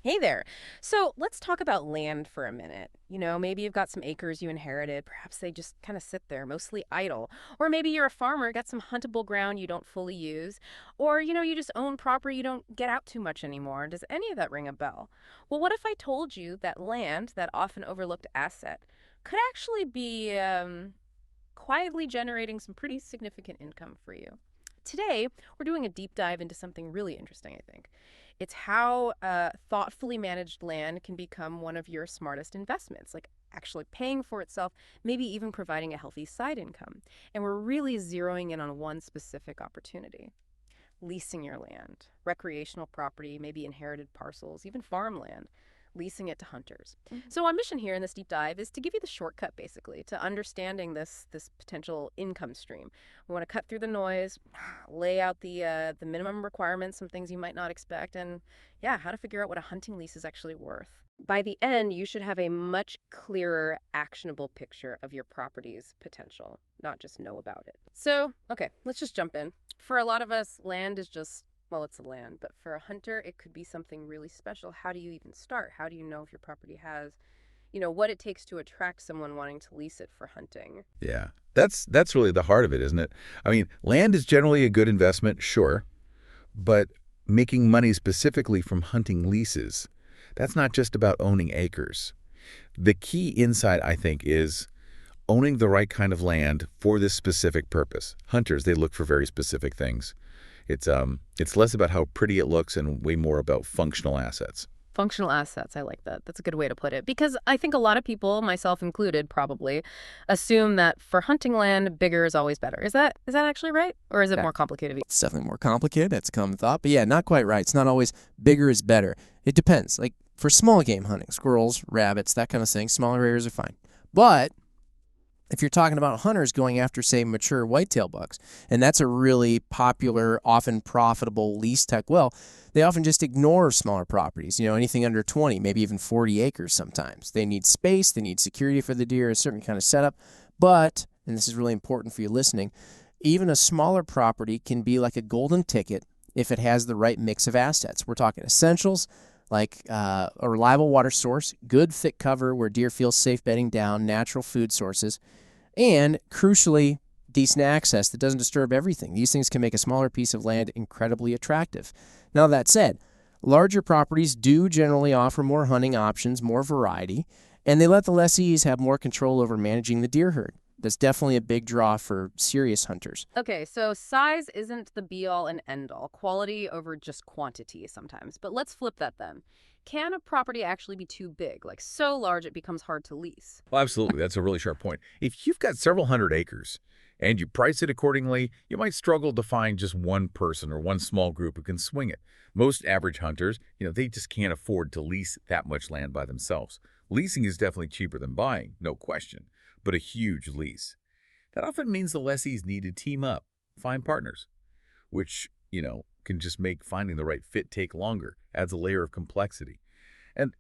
Hey there. So let's talk about land for a minute. Maybe you've got some acres you inherited. Perhaps they just kind of sit there, mostly idle. Or maybe you're a farmer, got some huntable ground you don't fully use. Or, you just own property you don't get out too much anymore. Does any of that ring a bell? Well, what if I told you that land, that often overlooked asset, could actually be quietly generating some pretty significant income for you? Today, we're doing a deep dive into something really interesting, I think. It's how thoughtfully managed land can become one of your smartest investments, like actually paying for itself, maybe even providing a healthy side income. And we're really zeroing in on one specific opportunity: leasing your land, recreational property, maybe inherited parcels, even farmland, leasing it to hunters. So our mission here in this deep dive is to give you the shortcut, basically, to understanding this potential income stream. We want to cut through the noise, lay out the minimum requirements, some things you might not expect, and yeah, how to figure out what a hunting lease is actually worth. By the end, you should have a much clearer, actionable picture of your property's potential, not just know about it. So, okay, let's just jump in. For a lot of us, land is just, well, it's a land, but for a hunter, it could be something really special. How do you even start? How do you know if your property has, what it takes to attract someone wanting to lease it for hunting? Yeah, that's really the heart of it, isn't it? I mean, land is generally a good investment, sure, but making money specifically from hunting leases, that's not just about owning acres. The key insight, I think, is owning the right kind of land for this specific purpose. Hunters, they look for very specific things. It's less about how pretty it looks and way more about functional assets. Functional assets. I like that. That's a good way to put it. Because I think a lot of people, myself included, probably assume that for hunting land, bigger is always better. Is that actually right? Or is it Yeah, more complicated? it's definitely more complicated. That's a common thought. But yeah, not quite right. It's not always bigger is better. It depends. Like for small game hunting, squirrels, rabbits, that kind of thing, smaller areas are fine. But if you're talking about hunters going after, say, mature whitetail bucks, and that's a really popular, often profitable lease tech well, they often just ignore smaller properties, anything under 20, maybe even 40 acres sometimes. They need space, they need security for the deer, a certain kind of setup. But, and this is really important for you listening, even a smaller property can be like a golden ticket if it has the right mix of assets. We're talking essentials like a reliable water source, good thick cover where deer feel safe bedding down, natural food sources, and crucially, decent access that doesn't disturb everything. These things can make a smaller piece of land incredibly attractive. Now, that said, larger properties do generally offer more hunting options, more variety, and they let the lessees have more control over managing the deer herd. That's definitely a big draw for serious hunters. Okay, so size isn't the be all and end all. Quality over just quantity sometimes. But let's flip that then. Can a property actually be too big, like so large it becomes hard to lease? Well, absolutely. That's a really sharp point. If you've got several hundred acres and you price it accordingly, you might struggle to find just one person or one small group who can swing it. Most average hunters, they just can't afford to lease that much land by themselves. Leasing is definitely cheaper than buying, no question, but a huge lease. That often means the lessees need to team up, find partners, which, can just make finding the right fit take longer, adds a layer of complexity. And,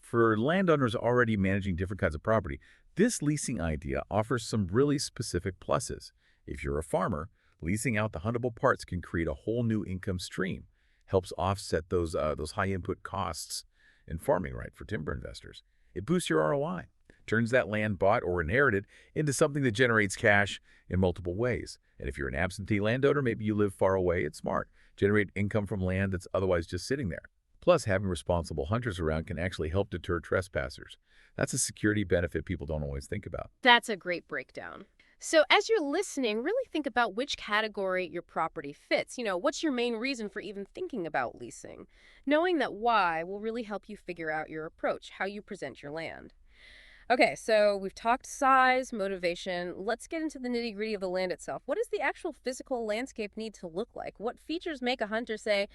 for landowners already managing different kinds of property, this leasing idea offers some really specific pluses. If you're a farmer, leasing out the huntable parts can create a whole new income stream, helps offset those high input costs in farming, right, for timber investors. It boosts your ROI, turns that land bought or inherited into something that generates cash in multiple ways. And if you're an absentee landowner, maybe you live far away, it's smart. Generate income from land that's otherwise just sitting there. Plus, having responsible hunters around can actually help deter trespassers. That's a security benefit people don't always think about. That's a great breakdown. So, as you're listening, really think about which category your property fits. What's your main reason for even thinking about leasing? Knowing that why will really help you figure out your approach, how you present your land. Okay, so we've talked size, motivation. Let's get into the nitty-gritty of the land itself. What does the actual physical landscape need to look like? What features make a hunter say,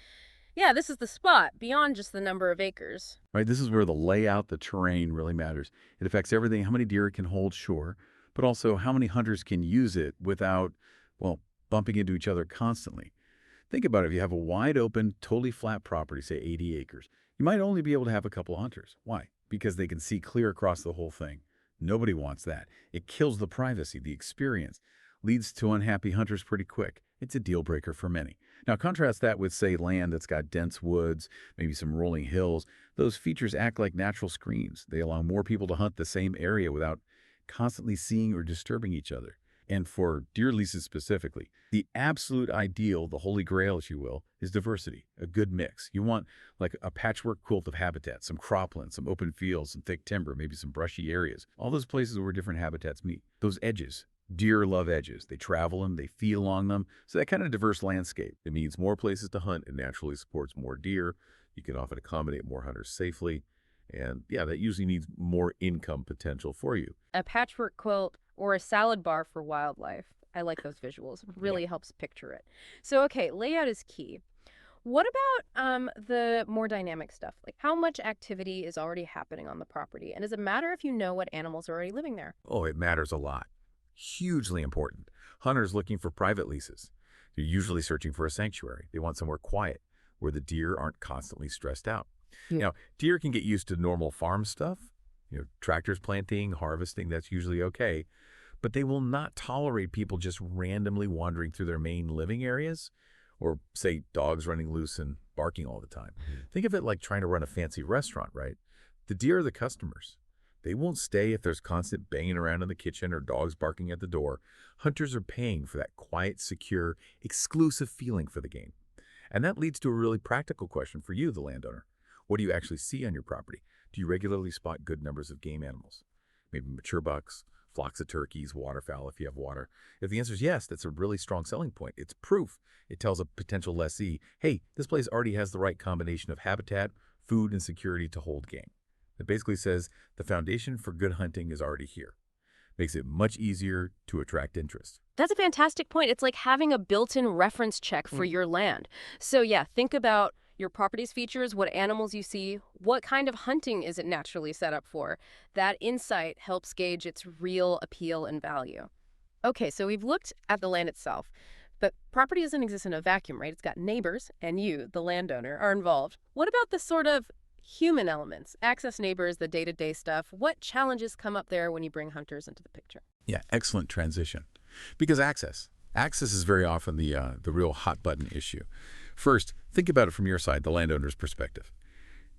yeah, this is the spot, beyond just the number of acres? Right, this is where the layout, the terrain really matters. It affects everything, how many deer it can hold, sure, but also how many hunters can use it without, well, bumping into each other constantly. Think about it. If you have a wide open, totally flat property, say 80 acres, you might only be able to have a couple of hunters. Why? Because they can see clear across the whole thing. Nobody wants that. It kills the privacy, the experience, leads to unhappy hunters pretty quick. It's a deal breaker for many. Now, contrast that with, say, land that's got dense woods, maybe some rolling hills. Those features act like natural screens. They allow more people to hunt the same area without constantly seeing or disturbing each other. And for deer leases specifically, the absolute ideal, the holy grail, if you will, is diversity, a good mix. You want like a patchwork quilt of habitat, some cropland, some open fields, some thick timber, maybe some brushy areas. All those places where different habitats meet. Those edges. Deer love edges. They travel them, they feed along them. So that kind of diverse landscape, it means more places to hunt and naturally supports more deer. You can often accommodate more hunters safely. And yeah, that usually means more income potential for you. A patchwork quilt or a salad bar for wildlife. I like those visuals. It Yeah. really helps picture it. So, okay, layout is key. What about the more dynamic stuff? Like how much activity is already happening on the property? And does it matter if you know what animals are already living there? Oh, it matters a lot. Hugely important. Hunters looking for private leases. They're usually searching for a sanctuary. They want somewhere quiet where the deer aren't constantly stressed out. Yeah. Now, deer can get used to normal farm stuff, tractors planting, harvesting, that's usually okay, but they will not tolerate people just randomly wandering through their main living areas or, say, dogs running loose and barking all the time. Think of it like trying to run a fancy restaurant, right? The deer are the customers. They won't stay if there's constant banging around in the kitchen or dogs barking at the door. Hunters are paying for that quiet, secure, exclusive feeling for the game. And that leads to a really practical question for you, the landowner. What do you actually see on your property? Do you regularly spot good numbers of game animals? Maybe mature bucks, flocks of turkeys, waterfowl if you have water. If the answer is yes, that's a really strong selling point. It's proof. It tells a potential lessee, hey, this place already has the right combination of habitat, food, and security to hold game. It basically says the foundation for good hunting is already here. Makes it much easier to attract interest. That's a fantastic point. It's like having a built-in reference check for your land. So yeah, think about your property's features, what animals you see, what kind of hunting is it naturally set up for. That insight helps gauge its real appeal and value. Okay, so we've looked at the land itself, but property doesn't exist in a vacuum, right? It's got neighbors, and you, the landowner, are involved. What about the sort of human elements, access neighbors, the day-to-day stuff? What challenges come up there when you bring hunters into the picture? Yeah, excellent transition. Because access is very often the real hot button issue. First, think about it from your side, the landowner's perspective.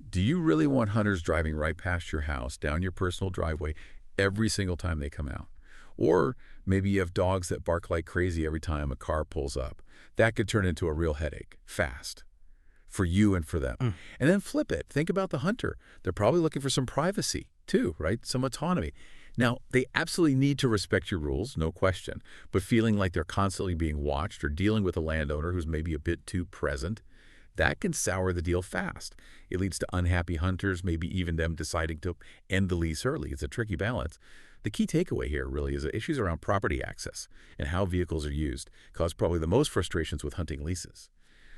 Do you really want hunters driving right past your house, down your personal driveway, every single time they come out? Or maybe you have dogs that bark like crazy every time a car pulls up. That could turn into a real headache, fast, for you and for them. And then flip it. Think about the hunter. They're probably looking for some privacy, too, right? Some autonomy. Now, they absolutely need to respect your rules, no question, but feeling like they're constantly being watched or dealing with a landowner who's maybe a bit too present, that can sour the deal fast. It leads to unhappy hunters, maybe even them deciding to end the lease early. It's a tricky balance. The key takeaway here really is that issues around property access and how vehicles are used cause probably the most frustrations with hunting leases.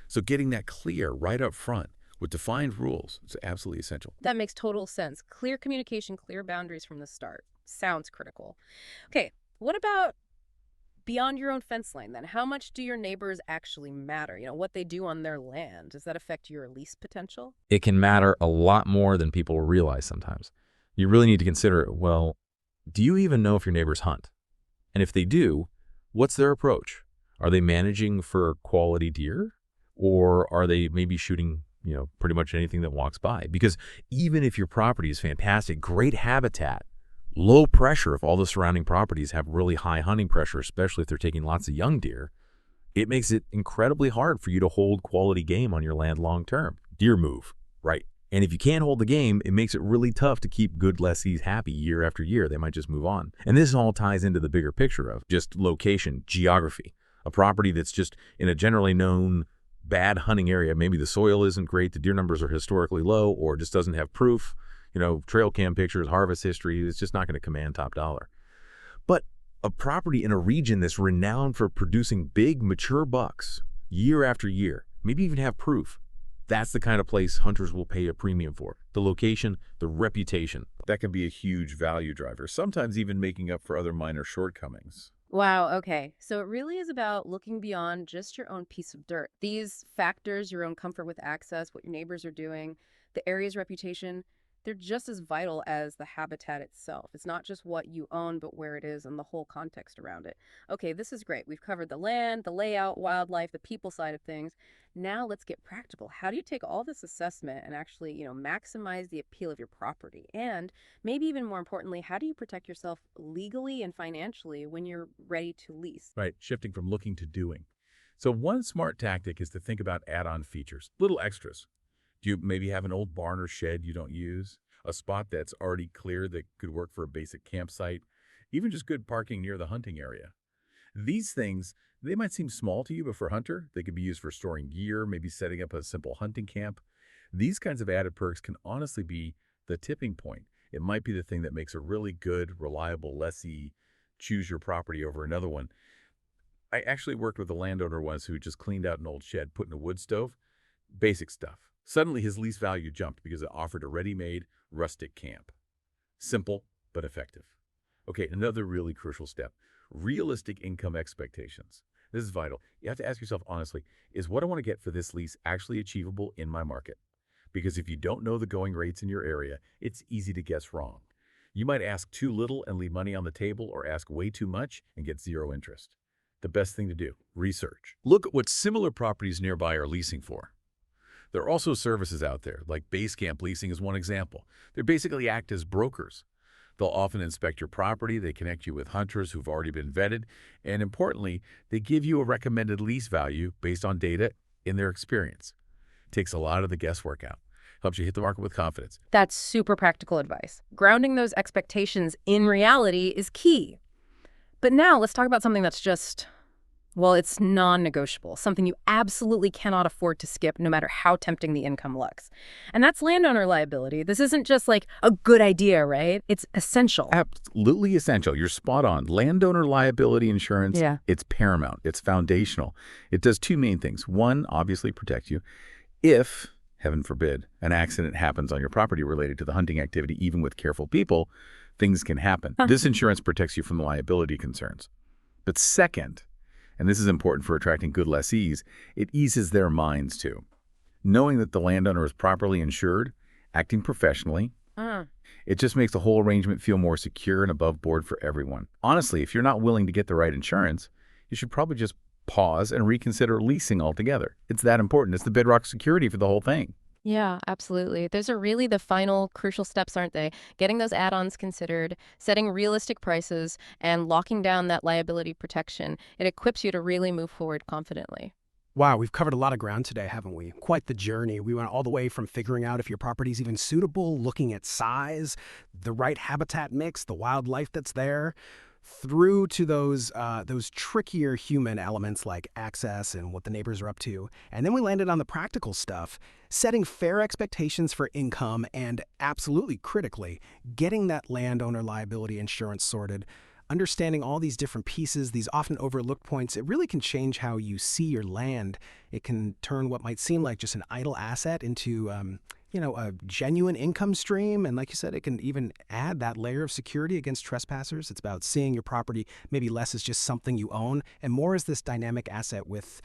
So getting that clear right up front with defined rules is absolutely essential. That makes total sense. Clear communication, clear boundaries from the start. Sounds critical. Okay, what about beyond your own fence line then? How much do your neighbors actually matter? What they do on their land. Does that affect your lease potential? It can matter a lot more than people realize sometimes. You really need to consider, well, do you even know if your neighbors hunt? And if they do, what's their approach? Are they managing for quality deer? Or are they maybe shooting, pretty much anything that walks by? Because even if your property is fantastic, great habitat, low pressure, if all the surrounding properties have really high hunting pressure, especially if they're taking lots of young deer, it makes it incredibly hard for you to hold quality game on your land long term. Deer move, right? And if you can't hold the game, it makes it really tough to keep good lessees happy year after year. They might just move on. And this all ties into the bigger picture of just location, geography. A property that's just in a generally known bad hunting area, maybe the soil isn't great, the deer numbers are historically low, or just doesn't have proof, trail cam pictures, harvest history, it's just not going to command top dollar. But a property in a region that's renowned for producing big, mature bucks year after year, maybe even have proof, that's the kind of place hunters will pay a premium for. The location, the reputation. That can be a huge value driver, sometimes even making up for other minor shortcomings. Wow, okay. So it really is about looking beyond just your own piece of dirt. These factors, your own comfort with access, what your neighbors are doing, the area's reputation, They're just as vital as the habitat itself. It's not just what you own, but where it is and the whole context around it. Okay, this is great. We've covered the land, the layout, wildlife, the people side of things. Now let's get practical. How do you take all this assessment and actually, maximize the appeal of your property? And maybe even more importantly, how do you protect yourself legally and financially when you're ready to lease? Right, shifting from looking to doing. So one smart tactic is to think about add-on features, little extras. Do you maybe have an old barn or shed you don't use? A spot that's already clear that could work for a basic campsite? Even just good parking near the hunting area? These things, they might seem small to you, but for a hunter, they could be used for storing gear, maybe setting up a simple hunting camp. These kinds of added perks can honestly be the tipping point. It might be the thing that makes a really good, reliable lessee choose your property over another one. I actually worked with a landowner once who just cleaned out an old shed, put in a wood stove, basic stuff. Suddenly his lease value jumped because it offered a ready-made, rustic camp. Simple, but effective. Okay, another really crucial step, realistic income expectations. This is vital. You have to ask yourself honestly, is what I want to get for this lease actually achievable in my market? Because if you don't know the going rates in your area, it's easy to guess wrong. You might ask too little and leave money on the table, or ask way too much and get zero interest. The best thing to do, research. Look at what similar properties nearby are leasing for. There are also services out there, like base camp leasing is one example. They basically act as brokers. They'll often inspect your property, they connect you with hunters who've already been vetted, and importantly, they give you a recommended lease value based on data in their experience. Takes a lot of the guesswork out. Helps you hit the market with confidence. That's super practical advice. Grounding those expectations in reality is key. But now let's talk about something that's just, well, it's non-negotiable, something you absolutely cannot afford to skip no matter how tempting the income looks. And that's landowner liability. This isn't just like a good idea, right? It's essential. Absolutely essential. You're spot on. Landowner liability insurance, Yeah. it's paramount. It's foundational. It does two main things. One, obviously protect you. If, heaven forbid, an accident happens on your property related to the hunting activity, even with careful people, things can happen. This insurance protects you from liability concerns. But second, and this is important for attracting good lessees, it eases their minds too. Knowing that the landowner is properly insured, acting professionally, it just makes the whole arrangement feel more secure and above board for everyone. Honestly, if you're not willing to get the right insurance, you should probably just pause and reconsider leasing altogether. It's that important. It's the bedrock security for the whole thing. Yeah, absolutely. Those are really the final crucial steps, aren't they? Getting those add-ons considered, setting realistic prices, and locking down that liability protection. It equips you to really move forward confidently. Wow, we've covered a lot of ground today, haven't we? Quite the journey. We went all the way from figuring out if your property is even suitable, looking at size, the right habitat mix, the wildlife that's there, through to those trickier human elements like access and what the neighbors are up to. And then we landed on the practical stuff, setting fair expectations for income and, absolutely critically, getting that landowner liability insurance sorted. Understanding all these different pieces, these often overlooked points, it really can change how you see your land. It can turn what might seem like just an idle asset into a genuine income stream. And like you said, it can even add that layer of security against trespassers. It's about seeing your property maybe less as just something you own and more as this dynamic asset with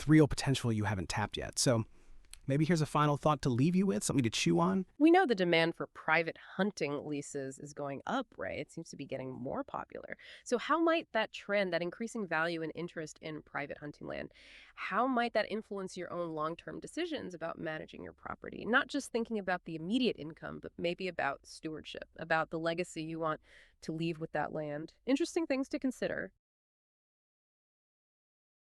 real potential you haven't tapped yet. So maybe here's a final thought to leave you with, something to chew on. We know the demand for private hunting leases is going up, right? It seems to be getting more popular. So how might that trend, that increasing value and interest in private hunting land, how might that influence your own long-term decisions about managing your property? Not just thinking about the immediate income, but maybe about stewardship, about the legacy you want to leave with that land. Interesting things to consider.